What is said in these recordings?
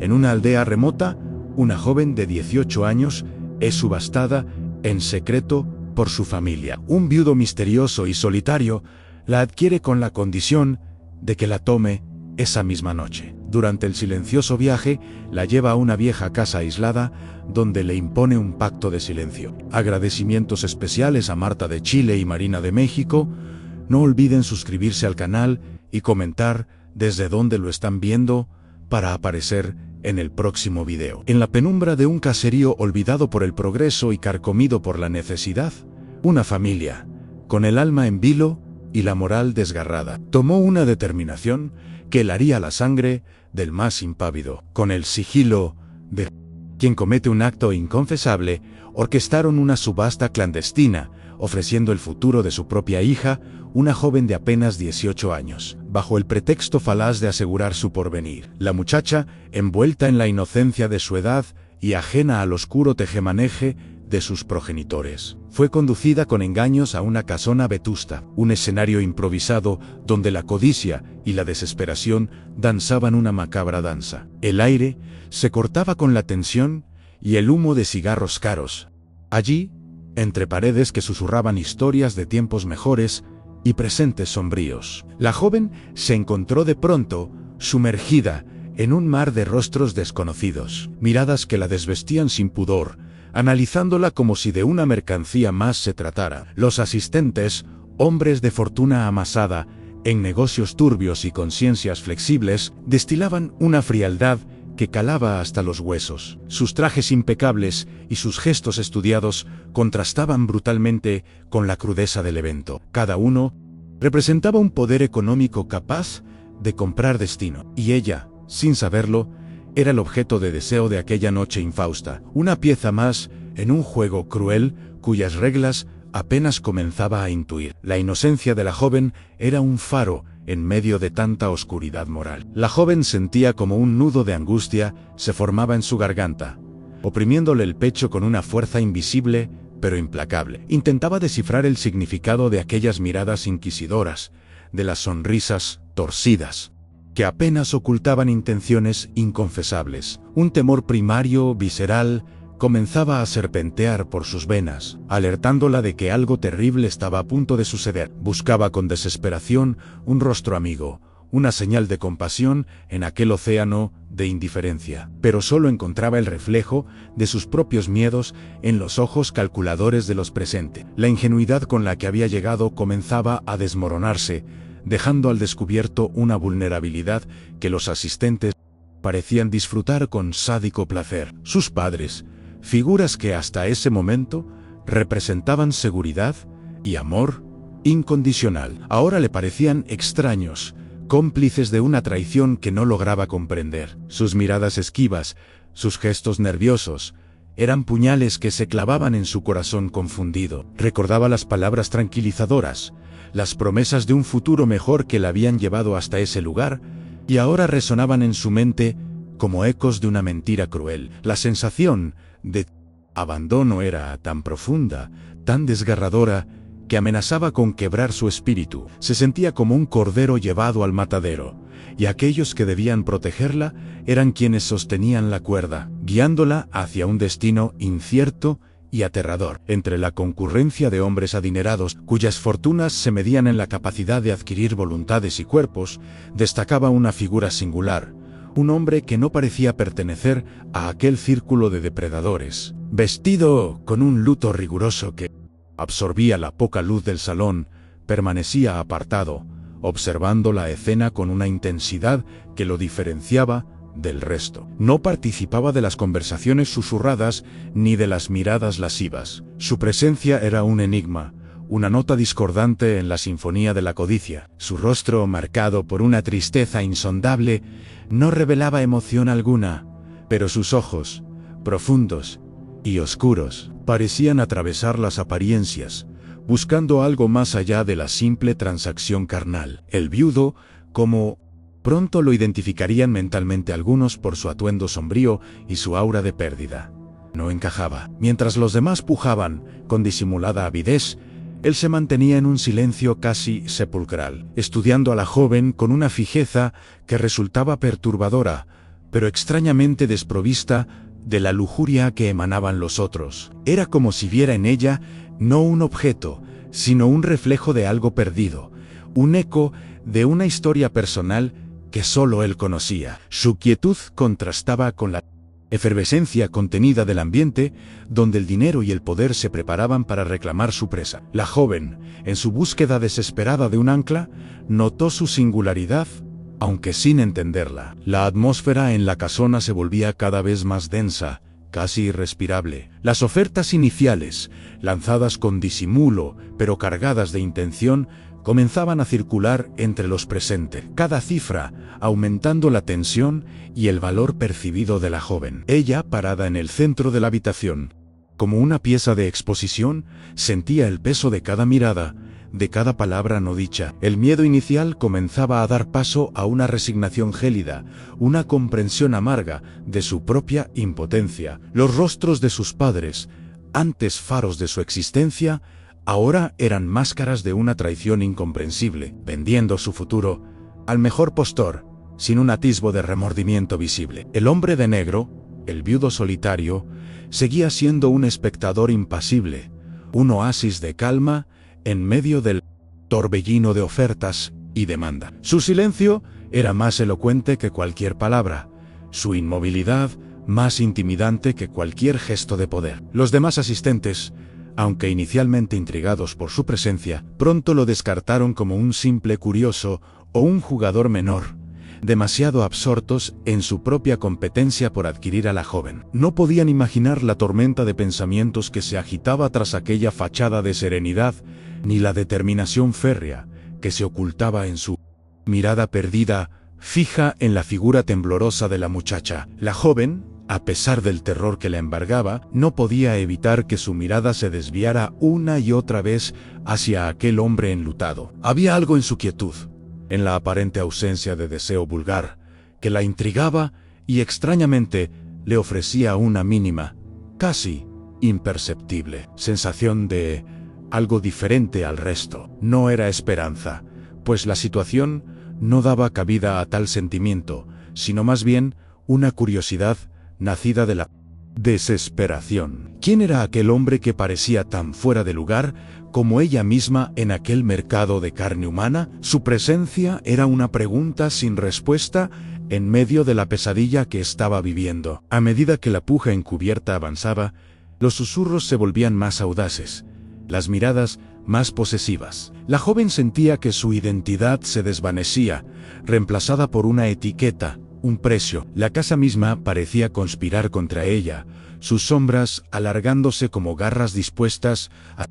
En una aldea remota, una joven de 18 años es subastada en secreto por su familia. Un viudo misterioso y solitario la adquiere con la condición de que la tome esa misma noche. Durante el silencioso viaje, la lleva a una vieja casa aislada donde le impone un pacto de silencio. Agradecimientos especiales a Marta de Chile y Marina de México. No olviden suscribirse al canal y comentar desde dónde lo están viendo para aparecer en el próximo video. En la penumbra de un caserío olvidado por el progreso y carcomido por la necesidad, una familia, con el alma en vilo y la moral desgarrada, tomó una determinación que helaría la sangre del más impávido. Con el sigilo de quien comete un acto inconfesable, orquestaron una subasta clandestina, ofreciendo el futuro de su propia hija, una joven de apenas 18 años, bajo el pretexto falaz de asegurar su porvenir. La muchacha, envuelta en la inocencia de su edad y ajena al oscuro tejemaneje de sus progenitores, fue conducida con engaños a una casona vetusta, un escenario improvisado donde la codicia y la desesperación danzaban una macabra danza. El aire se cortaba con la tensión y el humo de cigarros caros. Allí, entre paredes que susurraban historias de tiempos mejores y presentes sombríos, la joven se encontró de pronto sumergida en un mar de rostros desconocidos, miradas que la desvestían sin pudor, analizándola como si de una mercancía más se tratara. Los asistentes, hombres de fortuna amasada, en negocios turbios y conciencias flexibles, destilaban una frialdad que calaba hasta los huesos. Sus trajes impecables y sus gestos estudiados contrastaban brutalmente con la crudeza del evento. Cada uno representaba un poder económico capaz de comprar destino, y ella, sin saberlo, era el objeto de deseo de aquella noche infausta, una pieza más en un juego cruel cuyas reglas apenas comenzaba a intuir. La inocencia de la joven era un faro en medio de tanta oscuridad moral. La joven sentía como un nudo de angustia se formaba en su garganta, oprimiéndole el pecho con una fuerza invisible pero implacable. Intentaba descifrar el significado de aquellas miradas inquisidoras, de las sonrisas torcidas, que apenas ocultaban intenciones inconfesables. Un temor primario, visceral, comenzaba a serpentear por sus venas, alertándola de que algo terrible estaba a punto de suceder. Buscaba con desesperación un rostro amigo, una señal de compasión en aquel océano de indiferencia, pero solo encontraba el reflejo de sus propios miedos en los ojos calculadores de los presentes. La ingenuidad con la que había llegado comenzaba a desmoronarse, dejando al descubierto una vulnerabilidad que los asistentes parecían disfrutar con sádico placer. Sus padres, figuras que hasta ese momento representaban seguridad y amor incondicional, ahora le parecían extraños, cómplices de una traición que no lograba comprender. Sus miradas esquivas, sus gestos nerviosos, eran puñales que se clavaban en su corazón confundido. Recordaba las palabras tranquilizadoras, las promesas de un futuro mejor que la habían llevado hasta ese lugar, y ahora resonaban en su mente como ecos de una mentira cruel. La sensación de abandono era tan profunda, tan desgarradora, que amenazaba con quebrar su espíritu. Se sentía como un cordero llevado al matadero, y aquellos que debían protegerla eran quienes sostenían la cuerda, guiándola hacia un destino incierto y aterrador. Entre la concurrencia de hombres adinerados, cuyas fortunas se medían en la capacidad de adquirir voluntades y cuerpos, destacaba una figura singular, un hombre que no parecía pertenecer a aquel círculo de depredadores, vestido con un luto riguroso que absorbía la poca luz del salón, permanecía apartado, observando la escena con una intensidad que lo diferenciaba del resto. No participaba de las conversaciones susurradas ni de las miradas lascivas. Su presencia era un enigma, una nota discordante en la sinfonía de la codicia. Su rostro, marcado por una tristeza insondable, no revelaba emoción alguna, pero sus ojos, profundos y oscuros, parecían atravesar las apariencias, buscando algo más allá de la simple transacción carnal. El viudo, como pronto lo identificarían mentalmente algunos por su atuendo sombrío y su aura de pérdida, no encajaba. Mientras los demás pujaban con disimulada avidez, él se mantenía en un silencio casi sepulcral, estudiando a la joven con una fijeza que resultaba perturbadora, pero extrañamente desprovista de la lujuria que emanaban los otros. Era como si viera en ella no un objeto, sino un reflejo de algo perdido, un eco de una historia personal que solo él conocía. Su quietud contrastaba con la efervescencia contenida del ambiente, donde el dinero y el poder se preparaban para reclamar su presa. La joven, en su búsqueda desesperada de un ancla, notó su singularidad, aunque sin entenderla. La atmósfera en la casona se volvía cada vez más densa, casi irrespirable. Las ofertas iniciales, lanzadas con disimulo, pero cargadas de intención, comenzaban a circular entre los presentes, cada cifra aumentando la tensión y el valor percibido de la joven. Ella, parada en el centro de la habitación, como una pieza de exposición, sentía el peso de cada mirada, de cada palabra no dicha. El miedo inicial comenzaba a dar paso a una resignación gélida, una comprensión amarga de su propia impotencia. Los rostros de sus padres, antes faros de su existencia, ahora eran máscaras de una traición incomprensible, vendiendo su futuro al mejor postor, sin un atisbo de remordimiento visible. El hombre de negro, el viudo solitario, seguía siendo un espectador impasible, un oasis de calma en medio del torbellino de ofertas y demanda. Su silencio era más elocuente que cualquier palabra, su inmovilidad más intimidante que cualquier gesto de poder. Los demás asistentes, aunque inicialmente intrigados por su presencia, pronto lo descartaron como un simple curioso o un jugador menor, demasiado absortos en su propia competencia por adquirir a la joven. No podían imaginar la tormenta de pensamientos que se agitaba tras aquella fachada de serenidad, ni la determinación férrea que se ocultaba en su mirada perdida, fija en la figura temblorosa de la muchacha. La joven, a pesar del terror que la embargaba, no podía evitar que su mirada se desviara una y otra vez hacia aquel hombre enlutado. Había algo en su quietud, en la aparente ausencia de deseo vulgar, que la intrigaba y extrañamente le ofrecía una mínima, casi imperceptible, sensación de algo diferente al resto. No era esperanza, pues la situación no daba cabida a tal sentimiento, sino más bien una curiosidad nacida de la desesperación. ¿Quién era aquel hombre que parecía tan fuera de lugar como ella misma en aquel mercado de carne humana? Su presencia era una pregunta sin respuesta en medio de la pesadilla que estaba viviendo. A medida que la puja encubierta avanzaba, los susurros se volvían más audaces, las miradas más posesivas. La joven sentía que su identidad se desvanecía, reemplazada por una etiqueta, un precio. La casa misma parecía conspirar contra ella, sus sombras alargándose como garras dispuestas a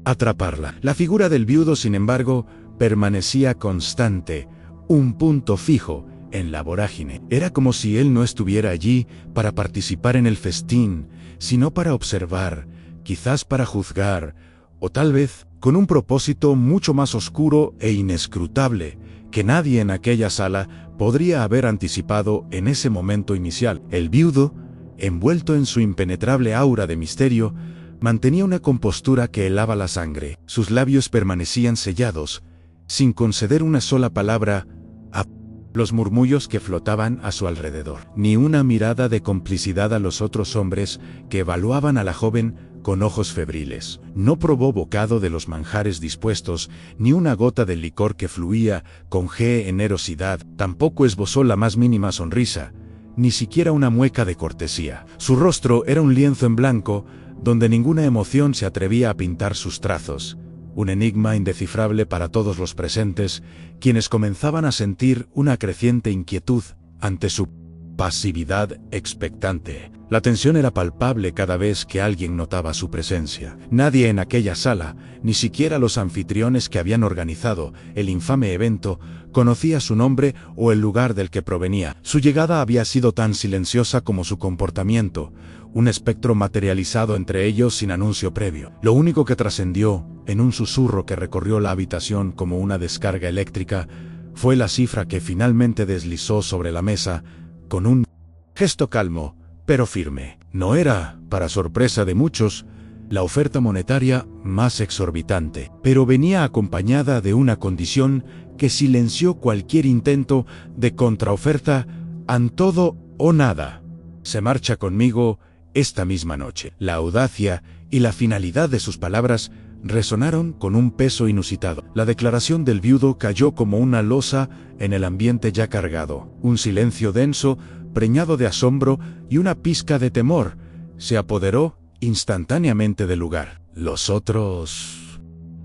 atraparla. La figura del viudo, sin embargo, permanecía constante, un punto fijo en la vorágine. Era como si él no estuviera allí para participar en el festín, sino para observar, quizás para juzgar, o tal vez con un propósito mucho más oscuro e inescrutable, que nadie en aquella sala podría haber anticipado en ese momento inicial. El viudo, envuelto en su impenetrable aura de misterio, mantenía una compostura que helaba la sangre. Sus labios permanecían sellados, sin conceder una sola palabra a los murmullos que flotaban a su alrededor, ni una mirada de complicidad a los otros hombres que evaluaban a la joven con ojos febriles. No probó bocado de los manjares dispuestos, ni una gota del licor que fluía con generosidad. Tampoco esbozó la más mínima sonrisa, ni siquiera una mueca de cortesía. Su rostro era un lienzo en blanco, donde ninguna emoción se atrevía a pintar sus trazos. Un enigma indescifrable para todos los presentes, quienes comenzaban a sentir una creciente inquietud ante su pasividad expectante. La tensión era palpable cada vez que alguien notaba su presencia. Nadie en aquella sala, ni siquiera los anfitriones que habían organizado el infame evento, conocía su nombre o el lugar del que provenía. Su llegada había sido tan silenciosa como su comportamiento, un espectro materializado entre ellos sin anuncio previo. Lo único que trascendió, en un susurro que recorrió la habitación como una descarga eléctrica, fue la cifra que finalmente deslizó sobre la mesa, con un gesto calmo, pero firme. No era, para sorpresa de muchos, la oferta monetaria más exorbitante, pero venía acompañada de una condición que silenció cualquier intento de contraoferta ante todo o nada. Se marcha conmigo esta misma noche. La audacia y la finalidad de sus palabras resonaron con un peso inusitado. La declaración del viudo cayó como una losa en el ambiente ya cargado. Un silencio denso, preñado de asombro y una pizca de temor, se apoderó instantáneamente del lugar. Los otros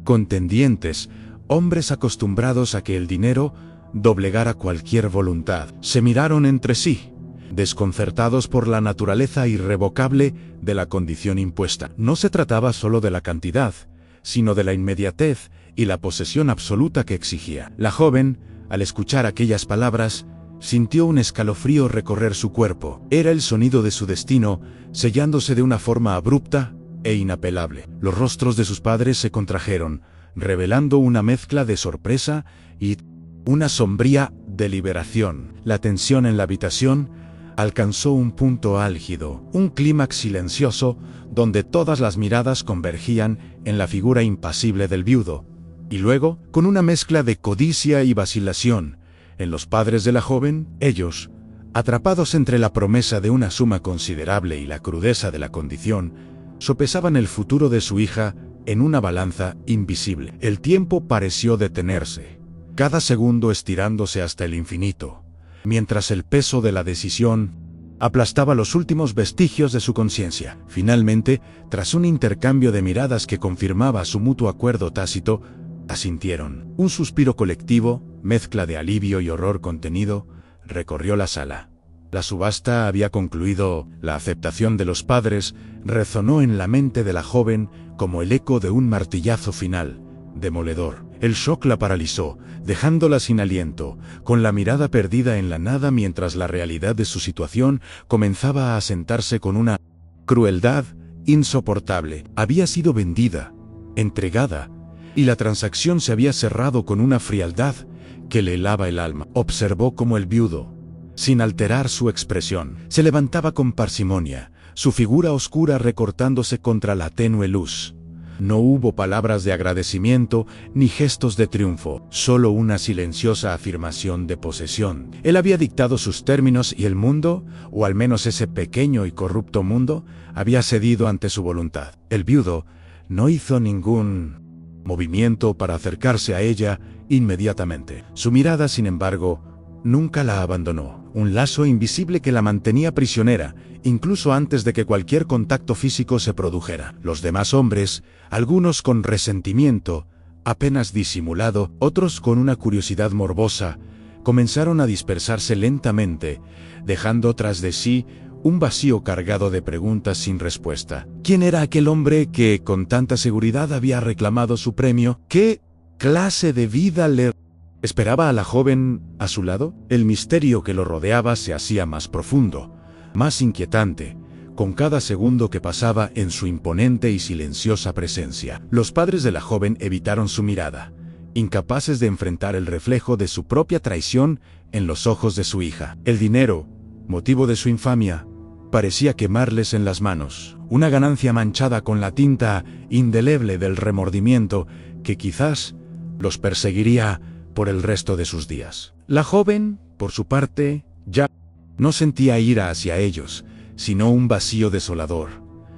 contendientes, hombres acostumbrados a que el dinero doblegara cualquier voluntad, se miraron entre sí, desconcertados por la naturaleza irrevocable de la condición impuesta. No se trataba solo de la cantidad, sino de la inmediatez y la posesión absoluta que exigía. La joven, al escuchar aquellas palabras, sintió un escalofrío recorrer su cuerpo. Era el sonido de su destino, sellándose de una forma abrupta e inapelable. Los rostros de sus padres se contrajeron, revelando una mezcla de sorpresa y una sombría deliberación. La tensión en la habitación alcanzó un punto álgido, un clímax silencioso donde todas las miradas convergían en la figura impasible del viudo, y luego, con una mezcla de codicia y vacilación, en los padres de la joven, ellos, atrapados entre la promesa de una suma considerable y la crudeza de la condición, sopesaban el futuro de su hija en una balanza invisible. El tiempo pareció detenerse, cada segundo estirándose hasta el infinito, mientras el peso de la decisión aplastaba los últimos vestigios de su conciencia. Finalmente, tras un intercambio de miradas que confirmaba su mutuo acuerdo tácito, asintieron. Un suspiro colectivo, mezcla de alivio y horror contenido, recorrió la sala. La subasta había concluido. La aceptación de los padres resonó en la mente de la joven como el eco de un martillazo final, demoledor. El shock la paralizó, dejándola sin aliento, con la mirada perdida en la nada mientras la realidad de su situación comenzaba a asentarse con una crueldad insoportable. Había sido vendida, entregada, y la transacción se había cerrado con una frialdad que le helaba el alma. Observó cómo el viudo, sin alterar su expresión, se levantaba con parsimonia, su figura oscura recortándose contra la tenue luz. No hubo palabras de agradecimiento ni gestos de triunfo, solo una silenciosa afirmación de posesión. Él había dictado sus términos y el mundo, o al menos ese pequeño y corrupto mundo, había cedido ante su voluntad. El viudo no hizo ningún movimiento para acercarse a ella inmediatamente. Su mirada, sin embargo, nunca la abandonó. Un lazo invisible que la mantenía prisionera, incluso antes de que cualquier contacto físico se produjera. Los demás hombres, algunos con resentimiento, apenas disimulado, otros con una curiosidad morbosa, comenzaron a dispersarse lentamente, dejando tras de sí un vacío cargado de preguntas sin respuesta. ¿Quién era aquel hombre que con tanta seguridad había reclamado su premio? ¿Qué clase de vida le esperaba a la joven a su lado? El misterio que lo rodeaba se hacía más profundo, más inquietante, con cada segundo que pasaba en su imponente y silenciosa presencia. Los padres de la joven evitaron su mirada, incapaces de enfrentar el reflejo de su propia traición en los ojos de su hija. El dinero, motivo de su infamia, parecía quemarles en las manos, una ganancia manchada con la tinta indeleble del remordimiento que quizás los perseguiría por el resto de sus días. La joven, por su parte, ya no sentía ira hacia ellos, sino un vacío desolador,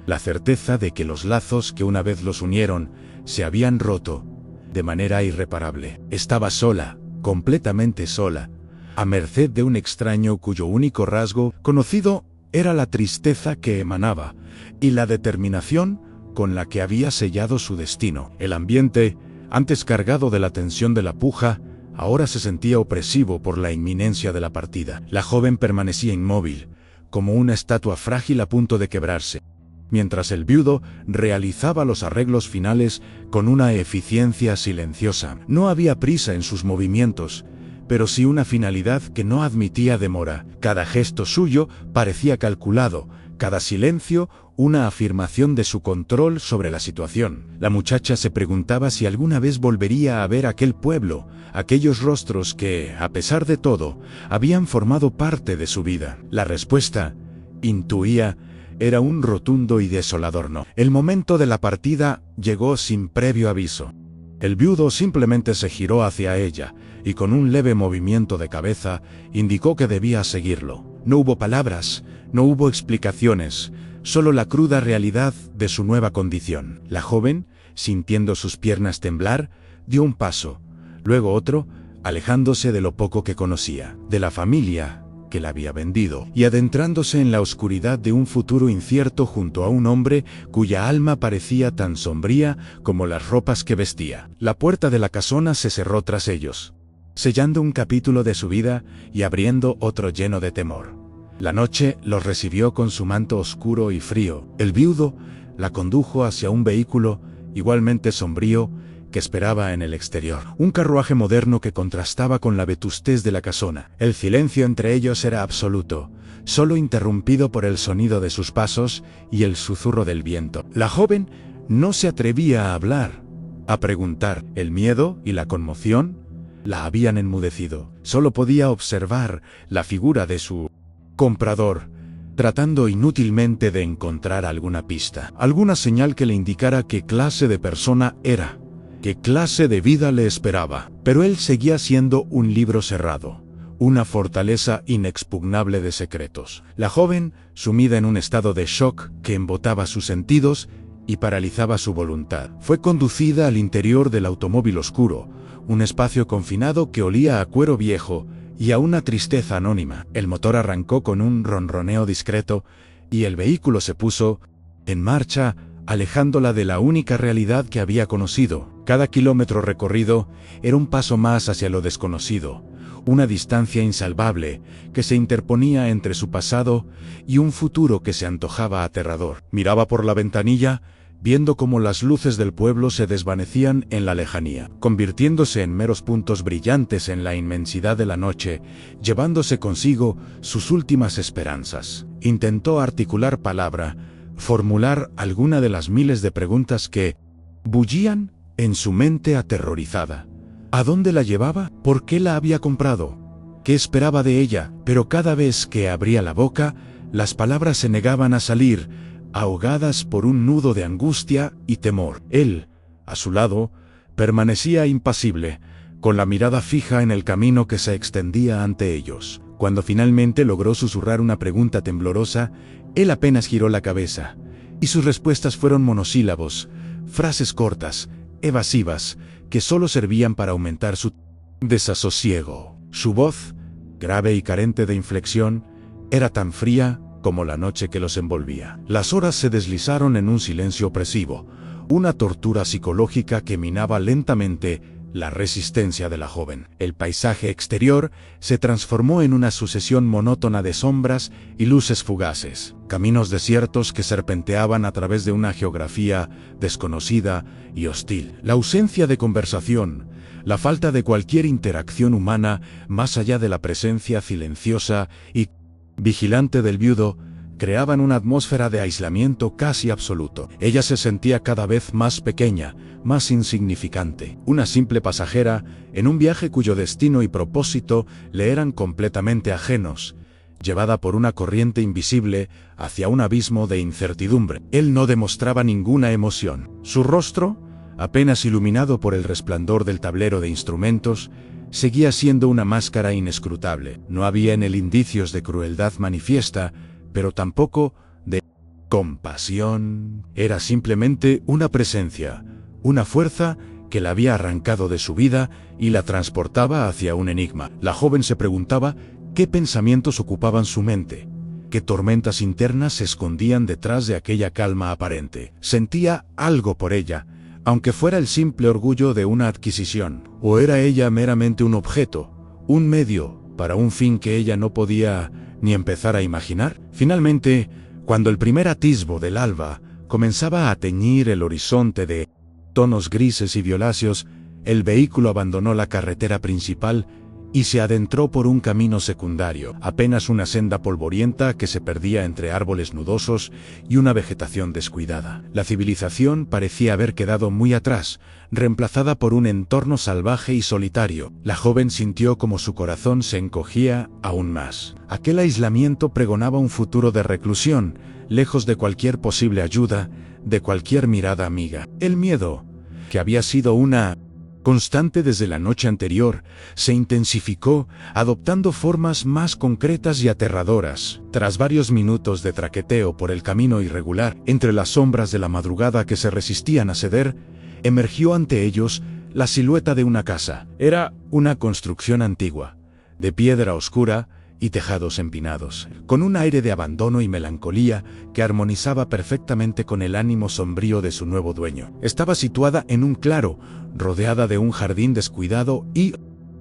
la certeza de que los lazos que una vez los unieron se habían roto de manera irreparable. Estaba sola, completamente sola, a merced de un extraño cuyo único rasgo conocido era la tristeza que emanaba y la determinación con la que había sellado su destino. El ambiente, antes cargado de la tensión de la puja, ahora se sentía opresivo por la inminencia de la partida. La joven permanecía inmóvil, como una estatua frágil a punto de quebrarse, mientras el viudo realizaba los arreglos finales con una eficiencia silenciosa. No había prisa en sus movimientos, pero sí una finalidad que no admitía demora. Cada gesto suyo parecía calculado, cada silencio una afirmación de su control sobre la situación. La muchacha se preguntaba si alguna vez volvería a ver aquel pueblo, aquellos rostros que, a pesar de todo, habían formado parte de su vida. La respuesta, intuía, era un rotundo y desolador no. El momento de la partida llegó sin previo aviso. El viudo simplemente se giró hacia ella, y con un leve movimiento de cabeza, indicó que debía seguirlo. No hubo palabras, no hubo explicaciones, solo la cruda realidad de su nueva condición. La joven, sintiendo sus piernas temblar, dio un paso, luego otro, alejándose de lo poco que conocía, de la familia que la había vendido, y adentrándose en la oscuridad de un futuro incierto junto a un hombre cuya alma parecía tan sombría como las ropas que vestía. La puerta de la casona se cerró tras ellos, sellando un capítulo de su vida y abriendo otro lleno de temor. La noche los recibió con su manto oscuro y frío. El viudo la condujo hacia un vehículo igualmente sombrío que esperaba en el exterior. Un carruaje moderno que contrastaba con la vetustez de la casona. El silencio entre ellos era absoluto, solo interrumpido por el sonido de sus pasos y el susurro del viento. La joven no se atrevía a hablar, a preguntar. El miedo y la conmoción la habían enmudecido. Solo podía observar la figura de su comprador, tratando inútilmente de encontrar alguna pista, alguna señal que le indicara qué clase de persona era, qué clase de vida le esperaba. Pero él seguía siendo un libro cerrado, una fortaleza inexpugnable de secretos. La joven, sumida en un estado de shock que embotaba sus sentidos y paralizaba su voluntad, fue conducida al interior del automóvil oscuro, un espacio confinado que olía a cuero viejo y a una tristeza anónima. El motor arrancó con un ronroneo discreto y el vehículo se puso en marcha, alejándola de la única realidad que había conocido. Cada kilómetro recorrido era un paso más hacia lo desconocido, una distancia insalvable que se interponía entre su pasado y un futuro que se antojaba aterrador. Miraba por la ventanilla, viendo cómo las luces del pueblo se desvanecían en la lejanía, convirtiéndose en meros puntos brillantes en la inmensidad de la noche, llevándose consigo sus últimas esperanzas. Intentó articular palabra, formular alguna de las miles de preguntas que bullían en su mente aterrorizada. ¿A dónde la llevaba? ¿Por qué la había comprado? ¿Qué esperaba de ella? Pero cada vez que abría la boca, las palabras se negaban a salir, ahogadas por un nudo de angustia y temor. Él, a su lado, permanecía impasible, con la mirada fija en el camino que se extendía ante ellos. Cuando finalmente logró susurrar una pregunta temblorosa, él apenas giró la cabeza, y sus respuestas fueron monosílabos, frases cortas, evasivas, que solo servían para aumentar su desasosiego. Su voz, grave y carente de inflexión, era tan fría como la noche que los envolvía. Las horas se deslizaron en un silencio opresivo, una tortura psicológica que minaba lentamente la resistencia de la joven. El paisaje exterior se transformó en una sucesión monótona de sombras y luces fugaces, caminos desiertos que serpenteaban a través de una geografía desconocida y hostil. La ausencia de conversación, la falta de cualquier interacción humana más allá de la presencia silenciosa y vigilante del viudo, creaban una atmósfera de aislamiento casi absoluto. Ella se sentía cada vez más pequeña, más insignificante, una simple pasajera en un viaje cuyo destino y propósito le eran completamente ajenos, llevada por una corriente invisible hacia un abismo de incertidumbre. Él no demostraba ninguna emoción. Su rostro, apenas iluminado por el resplandor del tablero de instrumentos, seguía siendo una máscara inescrutable. No había en él indicios de crueldad manifiesta, pero tampoco de compasión. Era simplemente una presencia, una fuerza que la había arrancado de su vida y la transportaba hacia un enigma. La joven se preguntaba qué pensamientos ocupaban su mente, qué tormentas internas se escondían detrás de aquella calma aparente. Sentía algo por ella, aunque fuera el simple orgullo de una adquisición. ¿O era ella meramente un objeto, un medio para un fin que ella no podía ni empezar a imaginar? Finalmente, cuando el primer atisbo del alba comenzaba a teñir el horizonte de tonos grises y violáceos, el vehículo abandonó la carretera principal y se adentró por un camino secundario, apenas una senda polvorienta que se perdía entre árboles nudosos y una vegetación descuidada. La civilización parecía haber quedado muy atrás, reemplazada por un entorno salvaje y solitario. La joven sintió como su corazón se encogía aún más. Aquel aislamiento pregonaba un futuro de reclusión, lejos de cualquier posible ayuda, de cualquier mirada amiga. El miedo, que había sido una constante desde la noche anterior, se intensificó, adoptando formas más concretas y aterradoras. Tras varios minutos de traqueteo por el camino irregular, entre las sombras de la madrugada que se resistían a ceder, emergió ante ellos la silueta de una casa. Era una construcción antigua, de piedra oscura y tejados empinados, con un aire de abandono y melancolía que armonizaba perfectamente con el ánimo sombrío de su nuevo dueño. Estaba situada en un claro, rodeada de un jardín descuidado y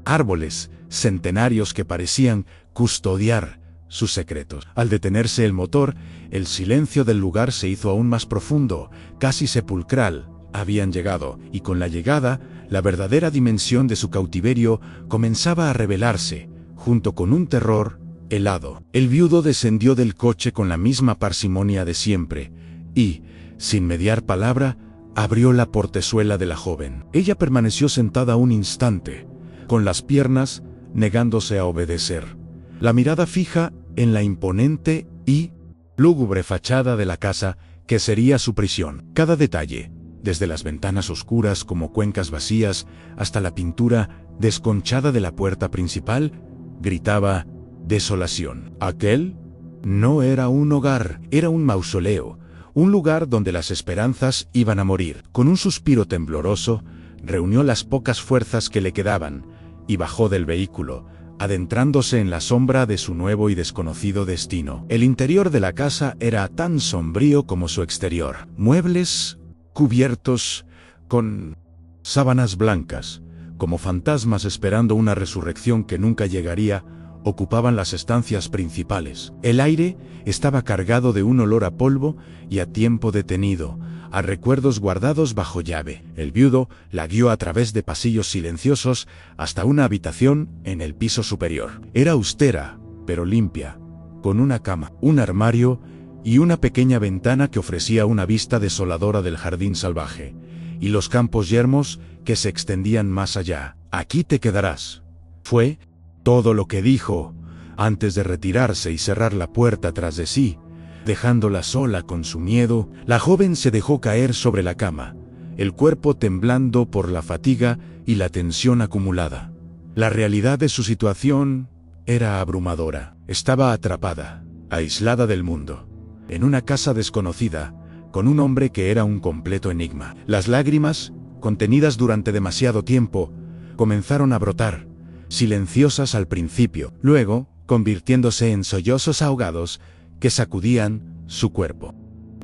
árboles centenarios que parecían custodiar sus secretos. Al detenerse el motor, el silencio del lugar se hizo aún más profundo, casi sepulcral. Habían llegado, y con la llegada, la verdadera dimensión de su cautiverio comenzaba a revelarse, junto con un terror helado. El viudo descendió del coche con la misma parsimonia de siempre, y, sin mediar palabra, abrió la portezuela de la joven. Ella permaneció sentada un instante, con las piernas negándose a obedecer, la mirada fija en la imponente y lúgubre fachada de la casa que sería su prisión. Cada detalle, desde las ventanas oscuras como cuencas vacías hasta la pintura desconchada de la puerta principal, gritaba desolación. Aquel no era un hogar, era un mausoleo, un lugar donde las esperanzas iban a morir. Con un suspiro tembloroso, reunió las pocas fuerzas que le quedaban y bajó del vehículo, adentrándose en la sombra de su nuevo y desconocido destino. El interior de la casa era tan sombrío como su exterior. Muebles cubiertos con sábanas blancas, como fantasmas esperando una resurrección que nunca llegaría, ocupaban las estancias principales. El aire estaba cargado de un olor a polvo y a tiempo detenido, a recuerdos guardados bajo llave. El viudo la guió a través de pasillos silenciosos hasta una habitación en el piso superior. Era austera, pero limpia, con una cama, un armario y una pequeña ventana que ofrecía una vista desoladora del jardín salvaje y los campos yermos que se extendían más allá. «Aquí te quedarás», fue todo lo que dijo, antes de retirarse y cerrar la puerta tras de sí, dejándola sola con su miedo. La joven se dejó caer sobre la cama, el cuerpo temblando por la fatiga y la tensión acumulada. La realidad de su situación era abrumadora. Estaba atrapada, aislada del mundo, en una casa desconocida, con un hombre que era un completo enigma. Las lágrimas, contenidas durante demasiado tiempo, comenzaron a brotar, silenciosas al principio, luego convirtiéndose en sollozos ahogados que sacudían su cuerpo.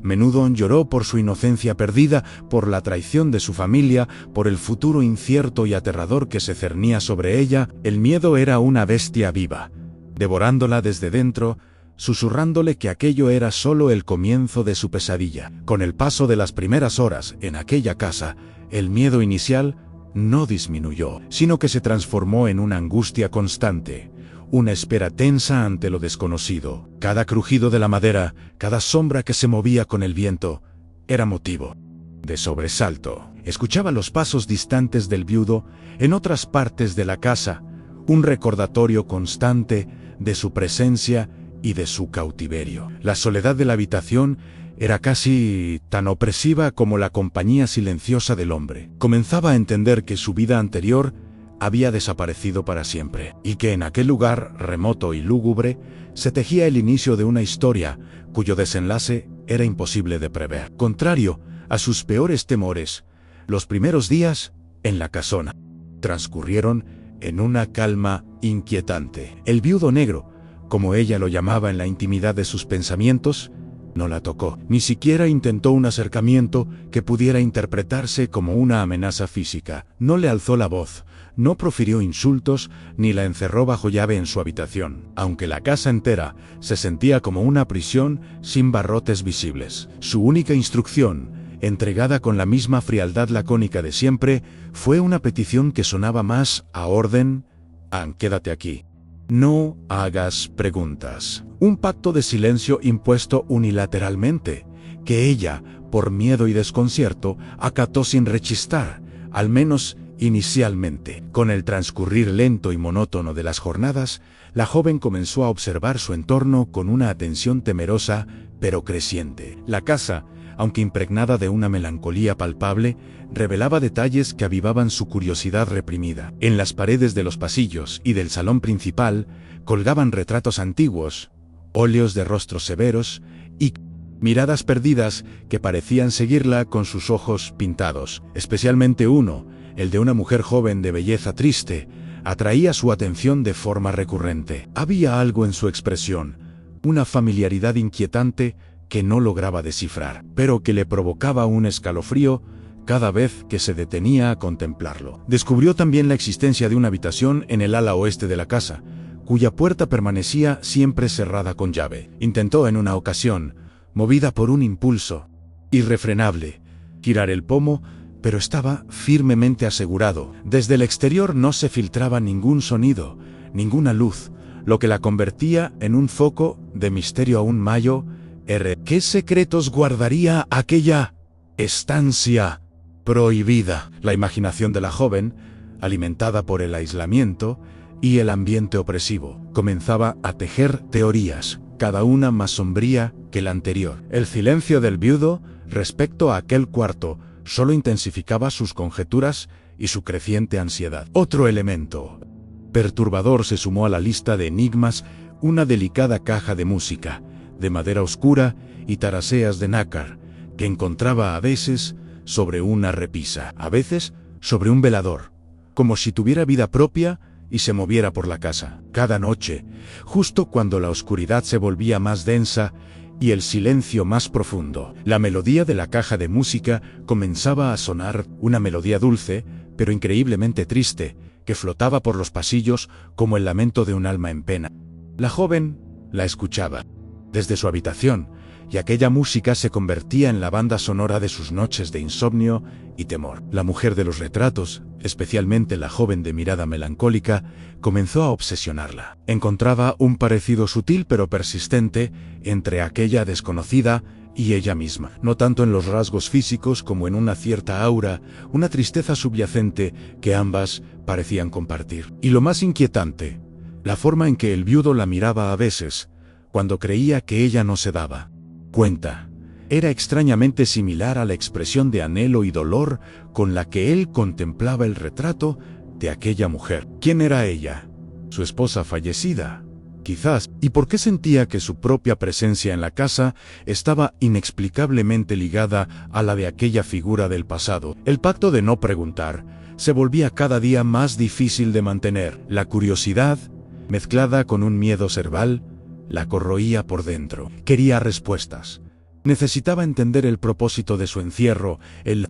Menudo lloró por su inocencia perdida, por la traición de su familia, por el futuro incierto y aterrador que se cernía sobre ella. El miedo era una bestia viva, devorándola desde dentro, susurrándole que aquello era solo el comienzo de su pesadilla. Con el paso de las primeras horas en aquella casa, el miedo inicial no disminuyó, sino que se transformó en una angustia constante, una espera tensa ante lo desconocido. Cada crujido de la madera, cada sombra que se movía con el viento, era motivo de sobresalto. Escuchaba los pasos distantes del viudo en otras partes de la casa, un recordatorio constante de su presencia y de su cautiverio. La soledad de la habitación era casi tan opresiva como la compañía silenciosa del hombre. Comenzaba a entender que su vida anterior había desaparecido para siempre, y que en aquel lugar remoto y lúgubre se tejía el inicio de una historia cuyo desenlace era imposible de prever. Contrario a sus peores temores, los primeros días en la casona transcurrieron en una calma inquietante. El viudo negro, como ella lo llamaba en la intimidad de sus pensamientos, no la tocó, ni siquiera intentó un acercamiento que pudiera interpretarse como una amenaza física. No le alzó la voz, no profirió insultos, ni la encerró bajo llave en su habitación, aunque la casa entera se sentía como una prisión sin barrotes visibles. Su única instrucción, entregada con la misma frialdad lacónica de siempre, fue una petición que sonaba más a orden: «Quédate aquí. No hagas preguntas». Un pacto de silencio impuesto unilateralmente, que ella, por miedo y desconcierto, acató sin rechistar, al menos inicialmente. Con el transcurrir lento y monótono de las jornadas, la joven comenzó a observar su entorno con una atención temerosa, pero creciente. La casa, aunque impregnada de una melancolía palpable, revelaba detalles que avivaban su curiosidad reprimida. En las paredes de los pasillos y del salón principal colgaban retratos antiguos, óleos de rostros severos y miradas perdidas que parecían seguirla con sus ojos pintados. Especialmente uno, el de una mujer joven de belleza triste, atraía su atención de forma recurrente. Había algo en su expresión, una familiaridad inquietante que no lograba descifrar, pero que le provocaba un escalofrío cada vez que se detenía a contemplarlo. Descubrió también la existencia de una habitación en el ala oeste de la casa, cuya puerta permanecía siempre cerrada con llave. Intentó en una ocasión, movida por un impulso irrefrenable, girar el pomo, pero estaba firmemente asegurado. Desde el exterior no se filtraba ningún sonido, ninguna luz, lo que la convertía en un foco de misterio aún mayor. ¿Qué secretos guardaría aquella estancia prohibida? La imaginación de la joven, alimentada por el aislamiento y el ambiente opresivo, comenzaba a tejer teorías, cada una más sombría que la anterior. El silencio del viudo respecto a aquel cuarto solo intensificaba sus conjeturas y su creciente ansiedad. Otro elemento perturbador se sumó a la lista de enigmas: una delicada caja de música, de madera oscura y taraseas de nácar, que encontraba a veces sobre una repisa, a veces sobre un velador, como si tuviera vida propia y se moviera por la casa. Cada noche, justo cuando la oscuridad se volvía más densa y el silencio más profundo, la melodía de la caja de música comenzaba a sonar, una melodía dulce, pero increíblemente triste, que flotaba por los pasillos como el lamento de un alma en pena. La joven la escuchaba desde su habitación, y aquella música se convertía en la banda sonora de sus noches de insomnio y temor. La mujer de los retratos, especialmente la joven de mirada melancólica, comenzó a obsesionarla. Encontraba un parecido sutil pero persistente entre aquella desconocida y ella misma, no tanto en los rasgos físicos como en una cierta aura, una tristeza subyacente que ambas parecían compartir. Y lo más inquietante, la forma en que el viudo la miraba a veces, cuando creía que ella no se daba cuenta, era extrañamente similar a la expresión de anhelo y dolor con la que él contemplaba el retrato de aquella mujer. ¿Quién era ella? ¿Su esposa fallecida? Quizás. ¿Y por qué sentía que su propia presencia en la casa estaba inexplicablemente ligada a la de aquella figura del pasado? El pacto de no preguntar se volvía cada día más difícil de mantener. La curiosidad, mezclada con un miedo cerval, la corroía por dentro. Quería respuestas. Necesitaba entender el propósito de su encierro, el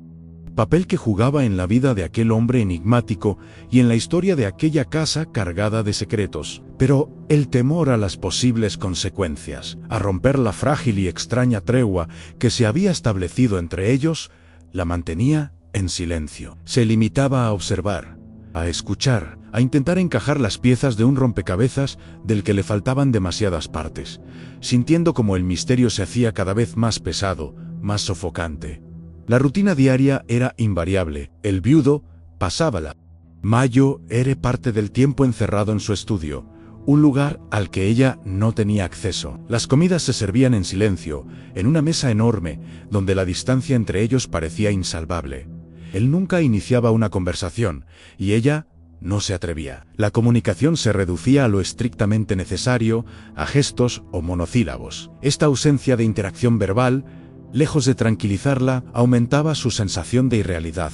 papel que jugaba en la vida de aquel hombre enigmático y en la historia de aquella casa cargada de secretos. Pero el temor a las posibles consecuencias, a romper la frágil y extraña tregua que se había establecido entre ellos, la mantenía en silencio. Se limitaba a observar, a escuchar, a intentar encajar las piezas de un rompecabezas del que le faltaban demasiadas partes, sintiendo como el misterio se hacía cada vez más pesado, más sofocante. La rutina diaria era invariable. El viudo pasábala. Mayo era parte del tiempo encerrado en su estudio, un lugar al que ella no tenía acceso. Las comidas se servían en silencio, en una mesa enorme, donde la distancia entre ellos parecía insalvable. Él nunca iniciaba una conversación, y ella no se atrevía. La comunicación se reducía a lo estrictamente necesario, a gestos o monosílabos. Esta ausencia de interacción verbal, lejos de tranquilizarla, aumentaba su sensación de irrealidad,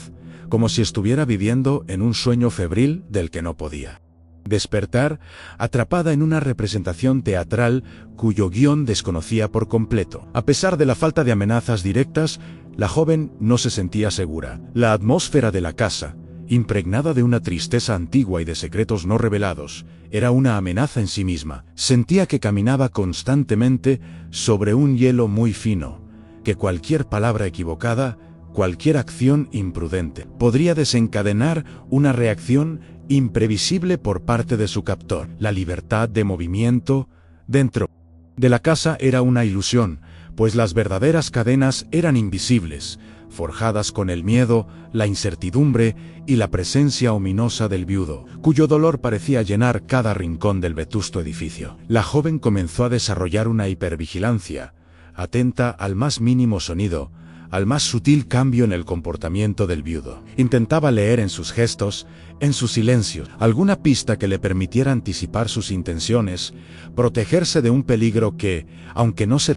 como si estuviera viviendo en un sueño febril del que no podía despertar, atrapada en una representación teatral cuyo guión desconocía por completo. A pesar de la falta de amenazas directas, la joven no se sentía segura. La atmósfera de la casa, impregnada de una tristeza antigua y de secretos no revelados, era una amenaza en sí misma. Sentía que caminaba constantemente sobre un hielo muy fino, que cualquier palabra equivocada, cualquier acción imprudente, podría desencadenar una reacción imprevisible por parte de su captor. La libertad de movimiento dentro de la casa era una ilusión, pues las verdaderas cadenas eran invisibles, forjadas con el miedo, la incertidumbre y la presencia ominosa del viudo, cuyo dolor parecía llenar cada rincón del vetusto edificio. La joven comenzó a desarrollar una hipervigilancia, atenta al más mínimo sonido, al más sutil cambio en el comportamiento del viudo. Intentaba leer en sus gestos, en su silencio, alguna pista que le permitiera anticipar sus intenciones, protegerse de un peligro que, aunque no se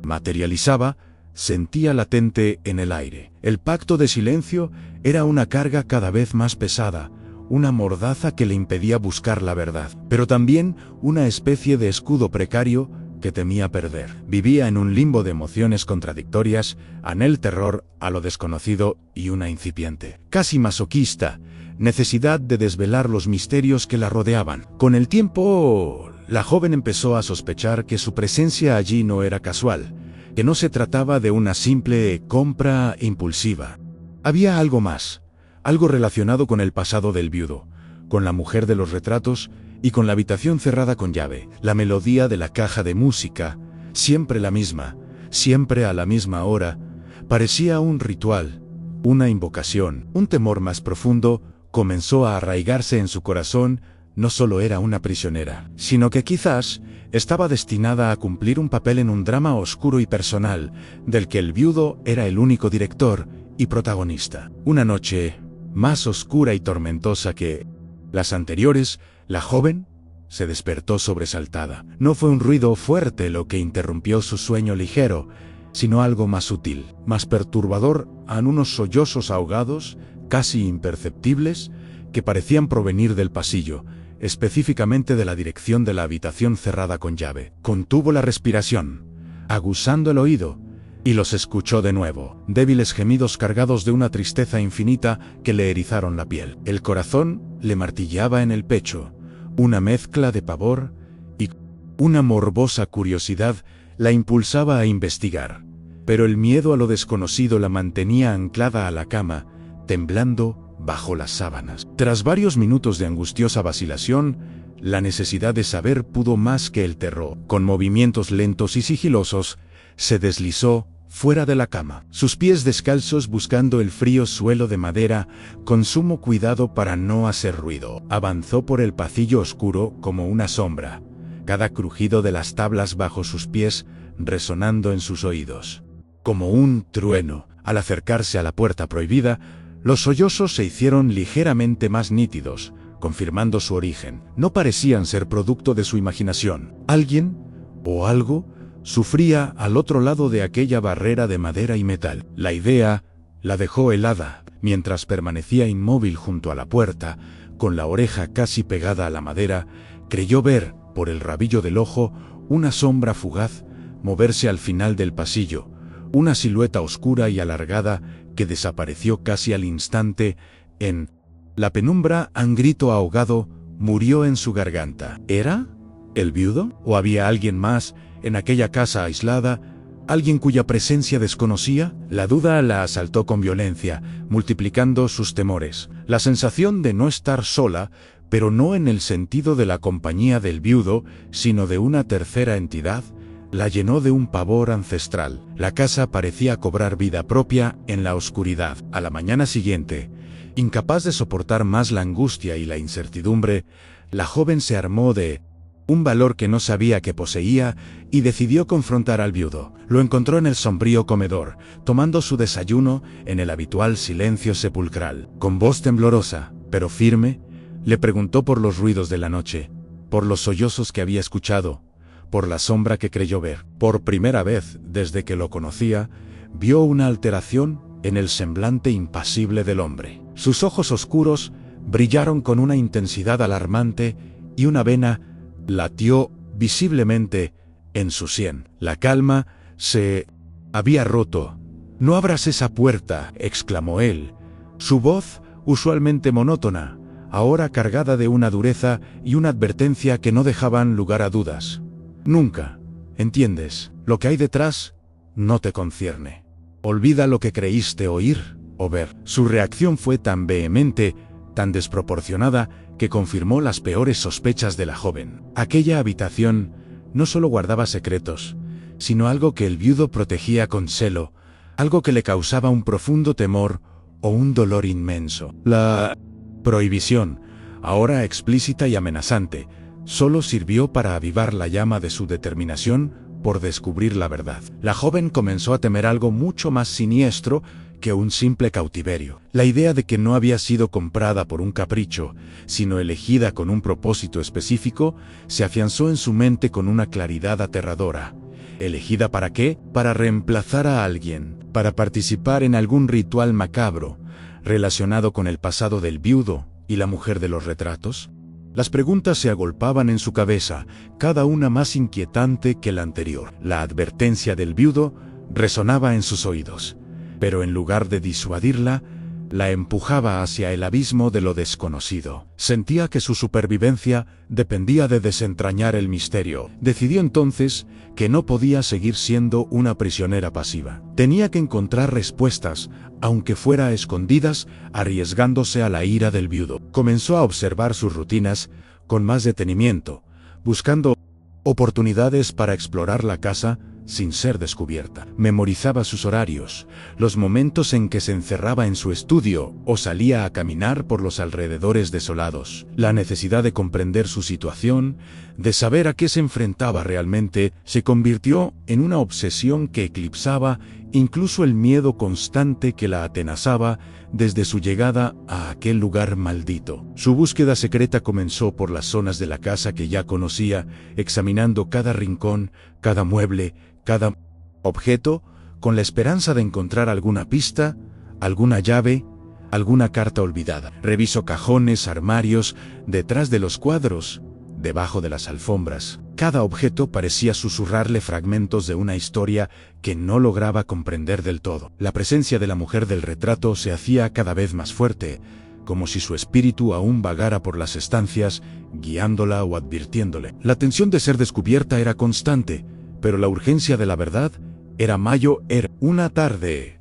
materializaba, sentía latente en el aire. El pacto de silencio era una carga cada vez más pesada, una mordaza que le impedía buscar la verdad, pero también una especie de escudo precario que temía perder. Vivía en un limbo de emociones contradictorias, anhel terror a lo desconocido y una incipiente, casi masoquista, necesidad de desvelar los misterios que la rodeaban. Con el tiempo, la joven empezó a sospechar que su presencia allí no era casual, que no se trataba de una simple compra impulsiva. Había algo más, algo relacionado con el pasado del viudo, con la mujer de los retratos y con la habitación cerrada con llave. La melodía de la caja de música, siempre la misma, siempre a la misma hora, parecía un ritual, una invocación. Un temor más profundo comenzó a arraigarse en su corazón. No solo era una prisionera, sino que quizás estaba destinada a cumplir un papel en un drama oscuro y personal, del que el viudo era el único director y protagonista. Una noche, más oscura y tormentosa que las anteriores, la joven se despertó sobresaltada. No fue un ruido fuerte lo que interrumpió su sueño ligero, sino algo más sutil, más perturbador, unos sollozos ahogados, casi imperceptibles, que parecían provenir del pasillo, específicamente de la dirección de la habitación cerrada con llave. Contuvo la respiración, aguzando el oído, y los escuchó de nuevo, débiles gemidos cargados de una tristeza infinita que le erizaron la piel. El corazón le martilleaba en el pecho, una mezcla de pavor y una morbosa curiosidad la impulsaba a investigar. Pero el miedo a lo desconocido la mantenía anclada a la cama, temblando bajo las sábanas. Tras varios minutos de angustiosa vacilación, la necesidad de saber pudo más que el terror. Con movimientos lentos y sigilosos, se deslizó fuera de la cama, sus pies descalzos buscando el frío suelo de madera, con sumo cuidado para no hacer ruido. Avanzó por el pasillo oscuro como una sombra, cada crujido de las tablas bajo sus pies resonando en sus oídos. Como un trueno, al acercarse a la puerta prohibida, los sollozos se hicieron ligeramente más nítidos, confirmando su origen. No parecían ser producto de su imaginación. Alguien, o algo, sufría al otro lado de aquella barrera de madera y metal. La idea la dejó helada, mientras permanecía inmóvil junto a la puerta, con la oreja casi pegada a la madera. Creyó ver, por el rabillo del ojo, una sombra fugaz moverse al final del pasillo, una silueta oscura y alargada que desapareció casi al instante. En la penumbra, un grito ahogado murió en su garganta. ¿Era el viudo? ¿O había alguien más en aquella casa aislada, alguien cuya presencia desconocía? La duda la asaltó con violencia, multiplicando sus temores. La sensación de no estar sola, pero no en el sentido de la compañía del viudo, sino de una tercera entidad, la llenó de un pavor ancestral. La casa parecía cobrar vida propia en la oscuridad. A la mañana siguiente, incapaz de soportar más la angustia y la incertidumbre, la joven se armó de un valor que no sabía que poseía y decidió confrontar al viudo. Lo encontró en el sombrío comedor, tomando su desayuno en el habitual silencio sepulcral. Con voz temblorosa, pero firme, le preguntó por los ruidos de la noche, por los sollozos que había escuchado, por la sombra que creyó ver. Por primera vez desde que lo conocía, vio una alteración en el semblante impasible del hombre. Sus ojos oscuros brillaron con una intensidad alarmante y una vena latió visiblemente en su sien. La calma se había roto. «No abras esa puerta», exclamó él. Su voz, usualmente monótona, ahora cargada de una dureza y una advertencia que no dejaban lugar a dudas. «Nunca, ¿entiendes? Lo que hay detrás no te concierne. Olvida lo que creíste oír o ver». Su reacción fue tan vehemente, tan desproporcionada, que confirmó las peores sospechas de la joven. Aquella habitación no solo guardaba secretos, sino algo que el viudo protegía con celo, algo que le causaba un profundo temor o un dolor inmenso. La prohibición, ahora explícita y amenazante, solo sirvió para avivar la llama de su determinación por descubrir la verdad. La joven comenzó a temer algo mucho más siniestro que un simple cautiverio. La idea de que no había sido comprada por un capricho, sino elegida con un propósito específico, se afianzó en su mente con una claridad aterradora. ¿Elegida para qué? Para reemplazar a alguien, para participar en algún ritual macabro, relacionado con el pasado del viudo y la mujer de los retratos. Las preguntas se agolpaban en su cabeza, cada una más inquietante que la anterior. La advertencia del viudo resonaba en sus oídos, pero en lugar de disuadirla, la empujaba hacia el abismo de lo desconocido. Sentía que su supervivencia dependía de desentrañar el misterio. Decidió entonces que no podía seguir siendo una prisionera pasiva. Tenía que encontrar respuestas, aunque fuera a escondidas, arriesgándose a la ira del viudo. Comenzó a observar sus rutinas con más detenimiento, buscando oportunidades para explorar la casa sin ser descubierta. Memorizaba sus horarios, los momentos en que se encerraba en su estudio o salía a caminar por los alrededores desolados. La necesidad de comprender su situación, de saber a qué se enfrentaba realmente, se convirtió en una obsesión que eclipsaba incluso el miedo constante que la atenazaba desde su llegada a aquel lugar maldito. Su búsqueda secreta comenzó por las zonas de la casa que ya conocía, examinando cada rincón, cada mueble, cada objeto, con la esperanza de encontrar alguna pista, alguna llave, alguna carta olvidada. Revisó cajones, armarios, detrás de los cuadros, debajo de las alfombras. Cada objeto parecía susurrarle fragmentos de una historia que no lograba comprender del todo. La presencia de la mujer del retrato se hacía cada vez más fuerte, como si su espíritu aún vagara por las estancias, guiándola o advirtiéndole. La tensión de ser descubierta era constante, pero la urgencia de la verdad era mayor. Una tarde,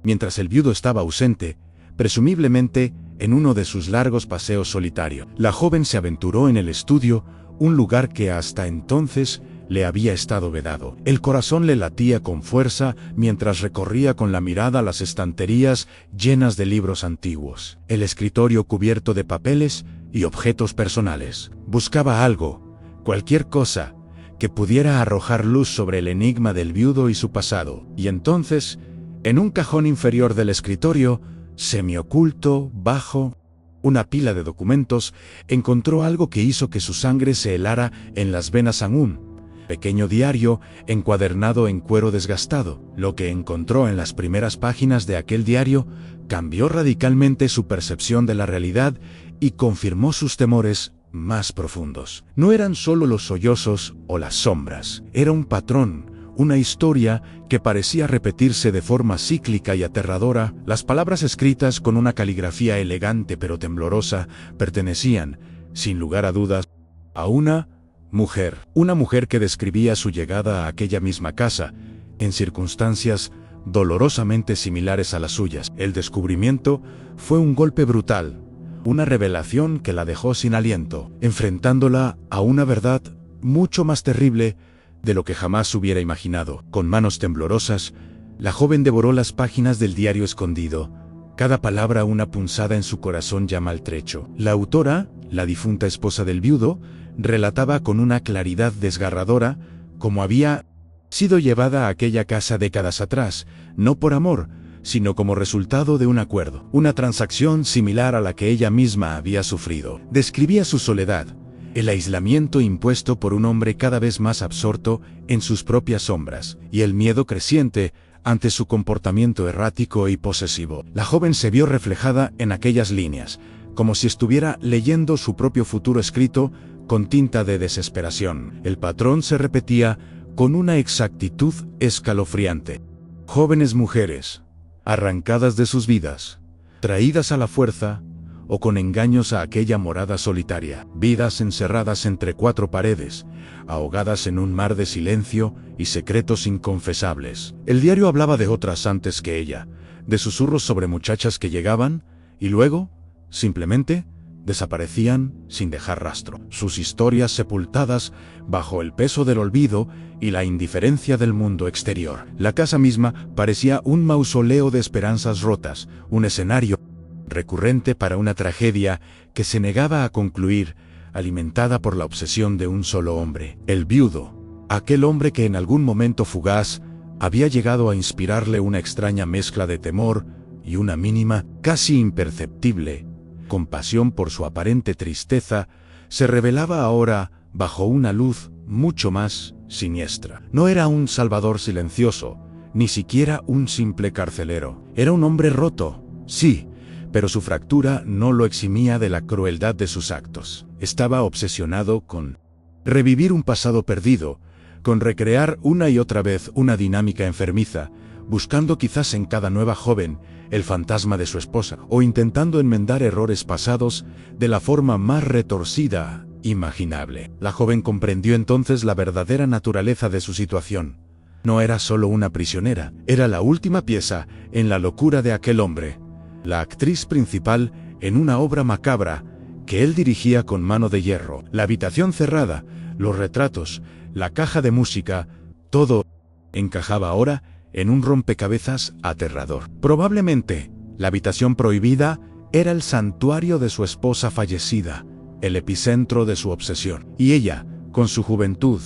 mientras el viudo estaba ausente, presumiblemente en uno de sus largos paseos solitarios, la joven se aventuró en el estudio, un lugar que hasta entonces le había estado vedado. El corazón le latía con fuerza mientras recorría con la mirada las estanterías llenas de libros antiguos, el escritorio cubierto de papeles y objetos personales. Buscaba algo, cualquier cosa, que pudiera arrojar luz sobre el enigma del viudo y su pasado. Y entonces, en un cajón inferior del escritorio, semioculto, bajo una pila de documentos, encontró algo que hizo que su sangre se helara en las venas. Un pequeño diario encuadernado en cuero desgastado. Lo que encontró en las primeras páginas de aquel diario cambió radicalmente su percepción de la realidad y confirmó sus temores más profundos. No eran solo los sollozos o las sombras, era un patrón, una historia que parecía repetirse de forma cíclica y aterradora. Las palabras escritas con una caligrafía elegante pero temblorosa pertenecían, sin lugar a dudas, a una mujer que describía su llegada a aquella misma casa, en circunstancias dolorosamente similares a las suyas. El descubrimiento fue un golpe brutal, una revelación que la dejó sin aliento, enfrentándola a una verdad mucho más terrible de lo que jamás hubiera imaginado. Con manos temblorosas, la joven devoró las páginas del diario escondido, cada palabra una punzada en su corazón ya maltrecho. La autora, la difunta esposa del viudo, relataba con una claridad desgarradora cómo había sido llevada a aquella casa décadas atrás, no por amor, sino como resultado de un acuerdo, una transacción similar a la que ella misma había sufrido. Describía su soledad, el aislamiento impuesto por un hombre cada vez más absorto en sus propias sombras, y el miedo creciente ante su comportamiento errático y posesivo. La joven se vio reflejada en aquellas líneas, como si estuviera leyendo su propio futuro escrito con tinta de desesperación. El patrón se repetía con una exactitud escalofriante. Jóvenes mujeres, arrancadas de sus vidas, traídas a la fuerza, o con engaños a aquella morada solitaria, vidas encerradas entre cuatro paredes, ahogadas en un mar de silencio y secretos inconfesables. El diario hablaba de otras antes que ella, de susurros sobre muchachas que llegaban, y luego, simplemente, desaparecían sin dejar rastro. Sus historias sepultadas bajo el peso del olvido y la indiferencia del mundo exterior. La casa misma parecía un mausoleo de esperanzas rotas, un escenario recurrente para una tragedia que se negaba a concluir, alimentada por la obsesión de un solo hombre. El viudo, Aquel hombre que en algún momento fugaz había llegado a inspirarle una extraña mezcla de temor y una mínima, casi imperceptible, compasión por su aparente tristeza, se revelaba ahora bajo una luz mucho más siniestra. No era un salvador silencioso, ni siquiera un simple carcelero. Era un hombre roto, sí, pero su fractura no lo eximía de la crueldad de sus actos. Estaba obsesionado con revivir un pasado perdido, con recrear una y otra vez una dinámica enfermiza, buscando quizás en cada nueva joven el fantasma de su esposa, o intentando enmendar errores pasados de la forma más retorcida imaginable. La joven comprendió entonces la verdadera naturaleza de su situación. No era solo una prisionera, era la última pieza en la locura de aquel hombre, la actriz principal en una obra macabra que él dirigía con mano de hierro. La habitación cerrada, los retratos, la caja de música, todo encajaba ahora en un rompecabezas aterrador. Probablemente, la habitación prohibida era el santuario de su esposa fallecida, el epicentro de su obsesión. Y ella, con su juventud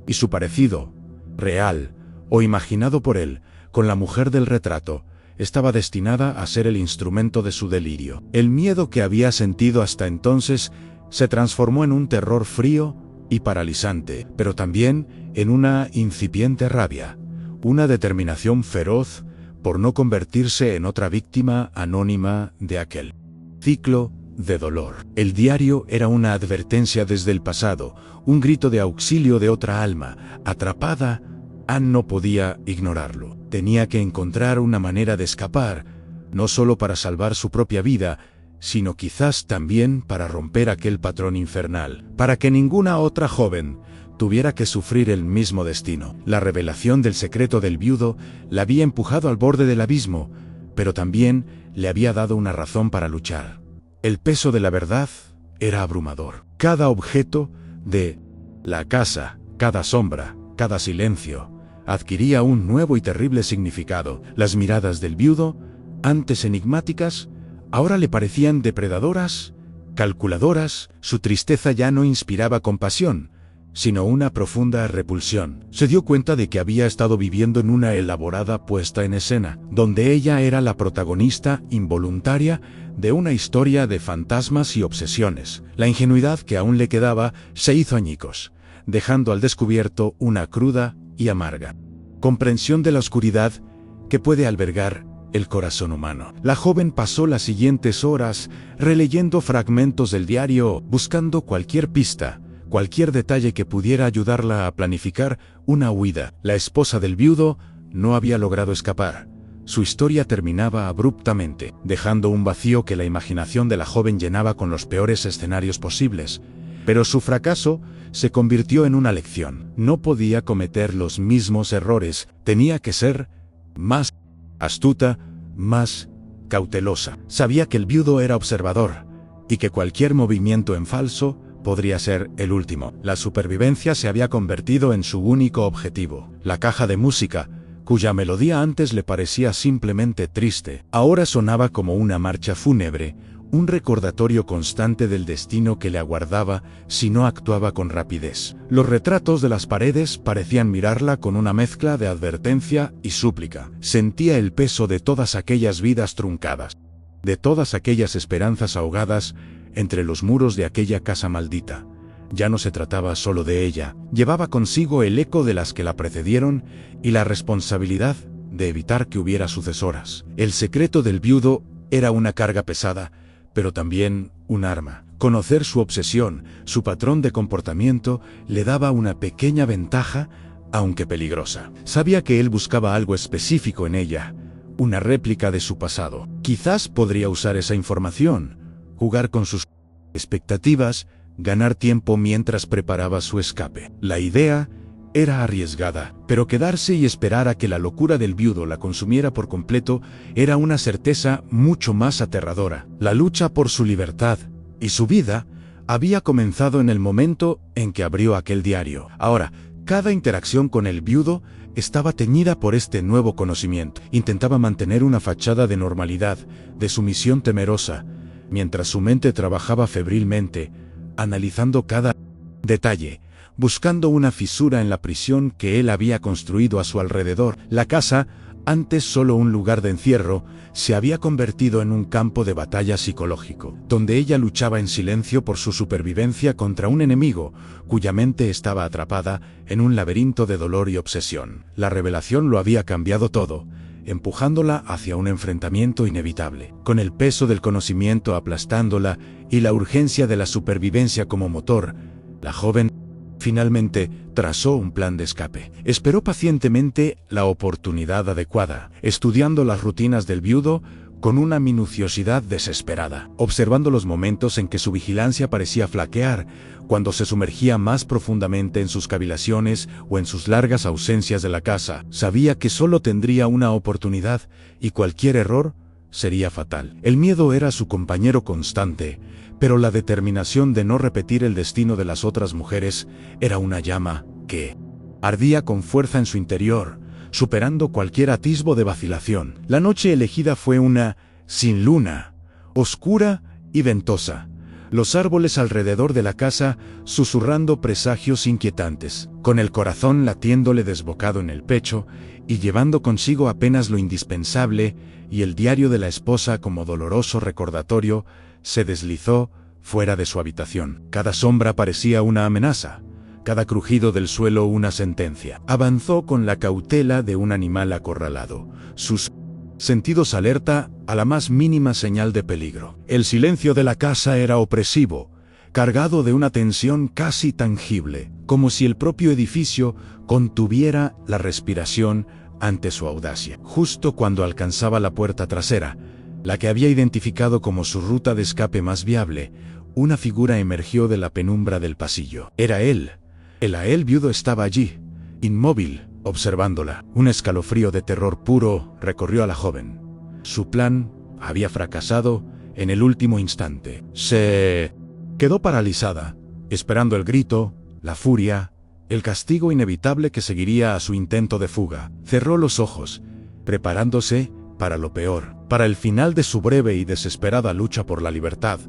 y su parecido, real o imaginado por él, con la mujer del retrato, estaba destinada a ser el instrumento de su delirio. El miedo que había sentido hasta entonces se transformó en un terror frío y paralizante, pero también en una incipiente rabia, una determinación feroz por no convertirse en otra víctima anónima de aquel ciclo de dolor. El diario era una advertencia desde el pasado, un grito de auxilio de otra alma, atrapada. Anne no podía ignorarlo. Tenía que encontrar una manera de escapar, no solo para salvar su propia vida, sino quizás también para romper aquel patrón infernal, para que ninguna otra joven tuviera que sufrir el mismo destino. La revelación del secreto del viudo la había empujado al borde del abismo, pero también le había dado una razón para luchar. El peso de la verdad era abrumador. Cada objeto de la casa, cada sombra, cada silencio, adquiría un nuevo y terrible significado. Las miradas del viudo, antes enigmáticas, ahora le parecían depredadoras, calculadoras. Su tristeza ya no inspiraba compasión, sino una profunda repulsión. Se dio cuenta de que había estado viviendo en una elaborada puesta en escena, donde ella era la protagonista involuntaria de una historia de fantasmas y obsesiones. La ingenuidad que aún le quedaba se hizo añicos, dejando al descubierto una cruda y amarga comprensión de la oscuridad que puede albergar el corazón humano. La joven pasó las siguientes horas releyendo fragmentos del diario, buscando cualquier pista, cualquier detalle que pudiera ayudarla a planificar una huida. La esposa del viudo no había logrado escapar. Su historia terminaba abruptamente, dejando un vacío que la imaginación de la joven llenaba con los peores escenarios posibles. Pero su fracaso se convirtió en una lección. No podía cometer los mismos errores, tenía que ser más astuta, más cautelosa. Sabía que el viudo era observador, y que cualquier movimiento en falso podría ser el último. La supervivencia se había convertido en su único objetivo. La caja de música, cuya melodía antes le parecía simplemente triste, ahora sonaba como una marcha fúnebre, un recordatorio constante del destino que le aguardaba si no actuaba con rapidez. Los retratos de las paredes parecían mirarla con una mezcla de advertencia y súplica. Sentía el peso de todas aquellas vidas truncadas, de todas aquellas esperanzas ahogadas entre los muros de aquella casa maldita. Ya no se trataba solo de ella, llevaba consigo el eco de las que la precedieron y la responsabilidad de evitar que hubiera sucesoras. El secreto del viudo era una carga pesada, pero también un arma. Conocer su obsesión, su patrón de comportamiento, le daba una pequeña ventaja, aunque peligrosa. Sabía que él buscaba algo específico en ella, una réplica de su pasado. Quizás podría usar esa información, jugar con sus expectativas, ganar tiempo mientras preparaba su escape. La idea era arriesgada, pero quedarse y esperar a que la locura del viudo la consumiera por completo era una certeza mucho más aterradora. La lucha por su libertad y su vida había comenzado en el momento en que abrió aquel diario. Ahora, cada interacción con el viudo estaba teñida por este nuevo conocimiento. Intentaba mantener una fachada de normalidad, de sumisión temerosa, mientras su mente trabajaba febrilmente, analizando cada detalle, buscando una fisura en la prisión que él había construido a su alrededor. La casa, antes solo un lugar de encierro, se había convertido en un campo de batalla psicológico, donde ella luchaba en silencio por su supervivencia contra un enemigo cuya mente estaba atrapada en un laberinto de dolor y obsesión. La revelación lo había cambiado todo, empujándola hacia un enfrentamiento inevitable, con el peso del conocimiento aplastándola y la urgencia de la supervivencia como motor. La joven finalmente trazó un plan de escape. Esperó pacientemente la oportunidad adecuada, estudiando las rutinas del viudo con una minuciosidad desesperada, observando los momentos en que su vigilancia parecía flaquear, cuando se sumergía más profundamente en sus cavilaciones o en sus largas ausencias de la casa. Sabía que solo tendría una oportunidad y cualquier error sería fatal. El miedo era su compañero constante, pero la determinación de no repetir el destino de las otras mujeres era una llama que ardía con fuerza en su interior, superando cualquier atisbo de vacilación. La noche elegida fue una sin luna, oscura y ventosa. Los árboles alrededor de la casa susurrando presagios inquietantes, con el corazón latiéndole desbocado en el pecho y llevando consigo apenas lo indispensable, y el diario de la esposa como doloroso recordatorio, se deslizó fuera de su habitación. Cada sombra parecía una amenaza, cada crujido del suelo una sentencia. Avanzó con la cautela de un animal acorralado, sus sentidos alerta a la más mínima señal de peligro. El silencio de la casa era opresivo, cargado de una tensión casi tangible, como si el propio edificio contuviera la respiración ante su audacia. Justo cuando alcanzaba la puerta trasera, la que había identificado como su ruta de escape más viable, una figura emergió de la penumbra del pasillo. Era él. El Ael viudo estaba allí, inmóvil, observándola. Un escalofrío de terror puro recorrió a la joven. Su plan había fracasado en el último instante. Se quedó paralizada, esperando el grito, la furia, el castigo inevitable que seguiría a su intento de fuga. Cerró los ojos, preparándose para lo peor, para el final de su breve y desesperada lucha por la libertad,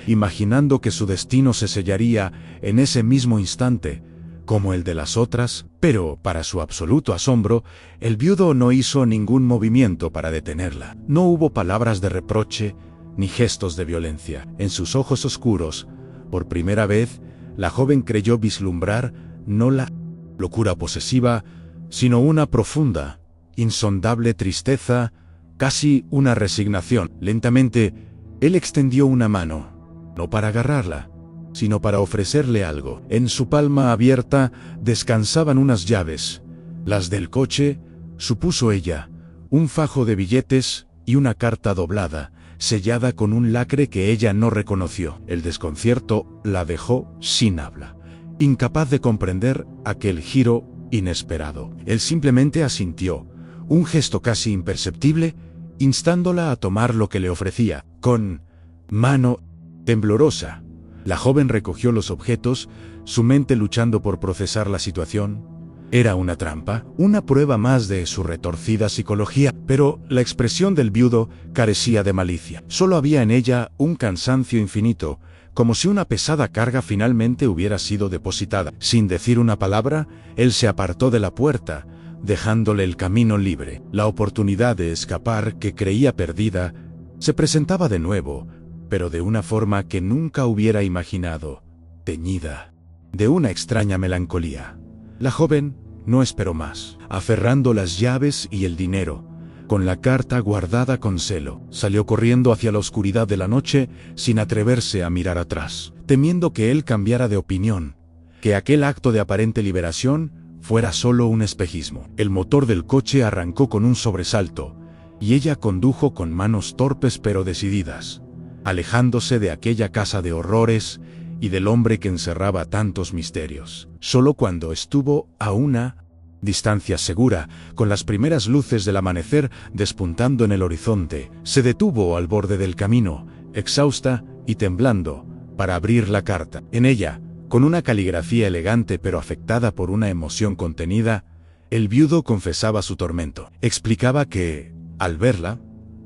imaginando que su destino se sellaría en ese mismo instante, como el de las otras. Pero, para su absoluto asombro, el viudo no hizo ningún movimiento para detenerla. No hubo palabras de reproche, ni gestos de violencia. En sus ojos oscuros, por primera vez, la joven creyó vislumbrar no la locura posesiva, sino una profunda, insondable tristeza, casi una resignación. Lentamente, él extendió una mano, no para agarrarla, sino para ofrecerle algo. En su palma abierta descansaban unas llaves, las del coche, supuso ella, un fajo de billetes y una carta doblada, sellada con un lacre que ella no reconoció. El desconcierto la dejó sin habla, incapaz de comprender aquel giro inesperado. Él simplemente asintió, un gesto casi imperceptible, instándola a tomar lo que le ofrecía. Con mano temblorosa, la joven recogió los objetos, su mente luchando por procesar la situación. Era una trampa, una prueba más de su retorcida psicología, pero la expresión del viudo carecía de malicia. Solo había en ella un cansancio infinito, como si una pesada carga finalmente hubiera sido depositada. Sin decir una palabra, él se apartó de la puerta, dejándole el camino libre. La oportunidad de escapar, que creía perdida, se presentaba de nuevo, pero de una forma que nunca hubiera imaginado, teñida de una extraña melancolía. La joven no esperó más. Aferrando las llaves y el dinero, con la carta guardada con celo, salió corriendo hacia la oscuridad de la noche sin atreverse a mirar atrás, temiendo que él cambiara de opinión, que aquel acto de aparente liberación fuera solo un espejismo. El motor del coche arrancó con un sobresalto, y ella condujo con manos torpes pero decididas, alejándose de aquella casa de horrores y del hombre que encerraba tantos misterios. Solo cuando estuvo a una distancia segura, con las primeras luces del amanecer despuntando en el horizonte, se detuvo al borde del camino, exhausta y temblando, para abrir la carta. En ella, con una caligrafía elegante pero afectada por una emoción contenida, el viudo confesaba su tormento. Explicaba que, al verla,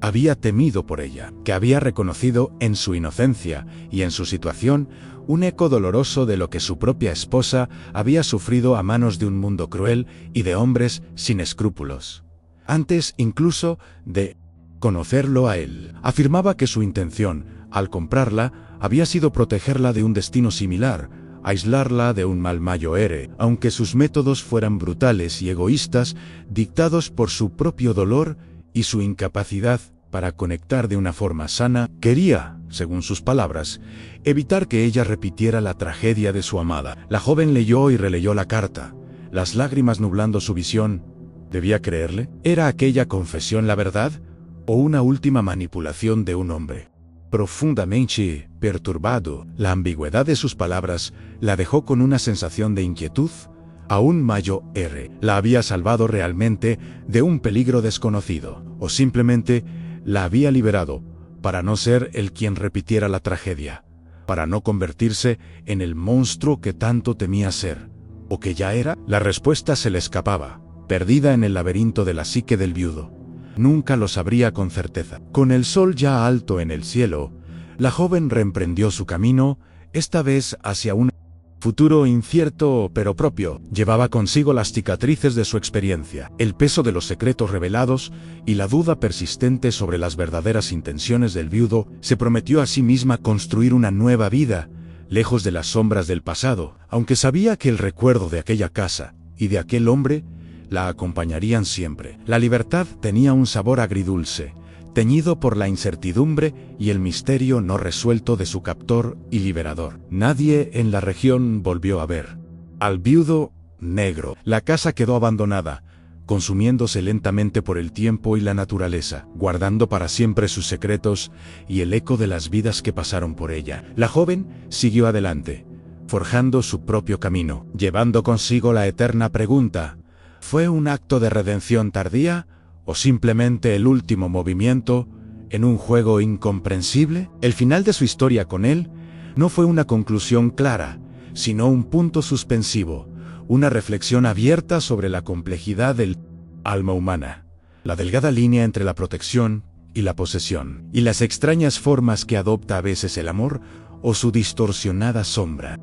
había temido por ella, que había reconocido en su inocencia y en su situación un eco doloroso de lo que su propia esposa había sufrido a manos de un mundo cruel y de hombres sin escrúpulos. Antes incluso de conocerlo a él, afirmaba que su intención, al comprarla, había sido protegerla de un destino similar, aislarla de un mal mayor, aunque sus métodos fueran brutales y egoístas, dictados por su propio dolor y su incapacidad para conectar de una forma sana. Quería, según sus palabras, evitar que ella repitiera la tragedia de su amada. La joven leyó y releyó la carta, las lágrimas nublando su visión. ¿Debía creerle? ¿Era aquella confesión la verdad o una última manipulación de un hombre? Profundamente perturbado, la ambigüedad de sus palabras la dejó con una sensación de inquietud aún mayor. ¿La había salvado realmente de un peligro desconocido o simplemente la había liberado para no ser él quien repitiera la tragedia, para no convertirse en el monstruo que tanto temía ser, o que ya era? La respuesta se le escapaba, perdida en el laberinto de la psique del viudo. Nunca lo sabría con certeza. Con el sol ya alto en el cielo, la joven reemprendió su camino, esta vez hacia un futuro incierto pero propio. Llevaba consigo las cicatrices de su experiencia, el peso de los secretos revelados y la duda persistente sobre las verdaderas intenciones del viudo. Se prometió a sí misma construir una nueva vida, lejos de las sombras del pasado, aunque sabía que el recuerdo de aquella casa y de aquel hombre la acompañarían siempre. La libertad tenía un sabor agridulce, teñido por la incertidumbre y el misterio no resuelto de su captor y liberador. Nadie en la región volvió a ver al viudo negro. La casa quedó abandonada, consumiéndose lentamente por el tiempo y la naturaleza, guardando para siempre sus secretos y el eco de las vidas que pasaron por ella. La joven siguió adelante, forjando su propio camino, llevando consigo la eterna pregunta: ¿fue un acto de redención tardía o simplemente el último movimiento en un juego incomprensible? El final de su historia con él no fue una conclusión clara, sino un punto suspensivo, una reflexión abierta sobre la complejidad del alma humana, la delgada línea entre la protección y la posesión, y las extrañas formas que adopta a veces el amor o su distorsionada sombra.